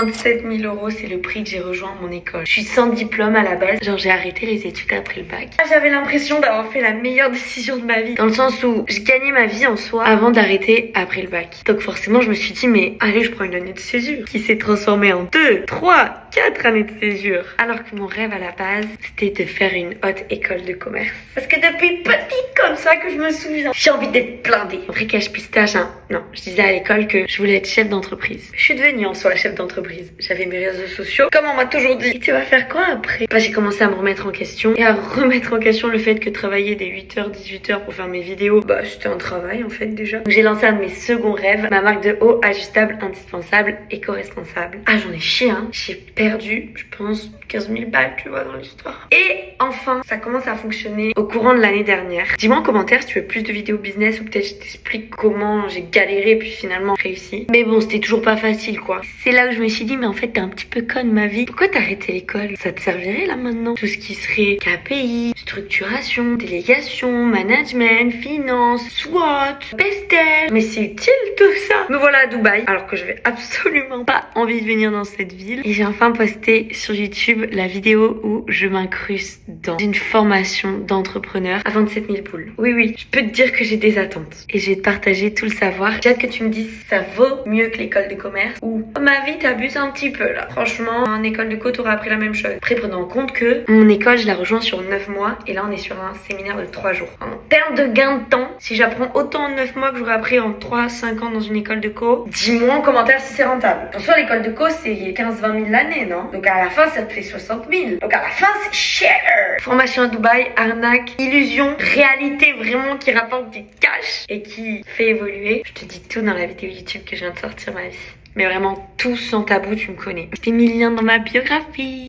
27 000 €, c'est le prix que j'ai rejoint mon école. Je suis sans diplôme à la base, genre j'ai arrêté les études après le bac. J'avais l'impression d'avoir fait la meilleure décision de ma vie, dans le sens où je gagnais ma vie en soi avant d'arrêter après le bac. Donc forcément je me suis dit mais allez, je prends une année de césure qui s'est transformée en 2, 3, 4 années de césure. Alors que mon rêve à la base, c'était de faire une haute école de commerce. Parce que depuis petite comme ça que je me souviens, j'ai envie d'être blindée. Après cache pistache, hein. Non, je disais à l'école que je voulais être chef d'entreprise. Je suis devenue en soi chef d'entreprise. J'avais mes réseaux sociaux, comme on m'a toujours dit. Et tu vas faire quoi après? Bah j'ai commencé à me remettre en question et à remettre en question le fait que travailler des 8h, 18h pour faire mes vidéos, bah c'était un travail en fait déjà. Donc j'ai lancé un de mes seconds rêves, ma marque de haut ajustable indispensable, éco-responsable. Ah j'en ai chié hein. J'ai perdu, je pense, 15 000 balles, tu vois, dans l'histoire. Et enfin, ça commence à fonctionner au courant de l'année dernière. Dis-moi en commentaire si tu veux plus de vidéos business ou peut-être je t'explique comment j'ai galéré puis finalement réussi. Mais bon, c'était toujours pas facile quoi. C'est là où je me suis dit, mais en fait, t'es un petit peu conne ma vie. Pourquoi t'as arrêté l'école? Ça te servirait là maintenant? Tout ce qui serait KPI, structuration, délégation, management, finance, SWOT, pestel. Mais c'est utile tout ça. Me voilà à Dubaï, alors que je vais absolument pas envie de venir dans cette ville. Et j'ai enfin posté sur YouTube la vidéo où je m'incruste dans une formation d'entrepreneur à 27 000 poules. Oui, je peux te dire que j'ai des attentes. Et je vais te partager tout le savoir. J'ai hâte que tu me dises si ça vaut mieux que l'école de commerce ou ma vie t'abuse un petit peu là. Franchement, en école de co, t'aurais appris la même chose. Après, prenant en compte que mon école, je la rejoins sur 9 mois et là, on est sur un séminaire de 3 jours. En termes de gain de temps, si j'apprends autant en 9 mois que j'aurais appris en 3-5 ans dans une école de co, dis-moi en commentaire si c'est rentable. Pour soi, l'école de co, c'est 15-20 000 l'année, non? Donc à la fin, ça te fait 60 000. Donc à la fin, c'est cher. Formation à Dubaï, arnaque, illusion, réalité vraiment qui rapporte du cash et qui fait évoluer. Je te dis tout dans la vidéo YouTube que je viens de sortir ma vie. Mais vraiment tout sans tabou, tu me connais. Je t'ai mis le lien dans ma biographie.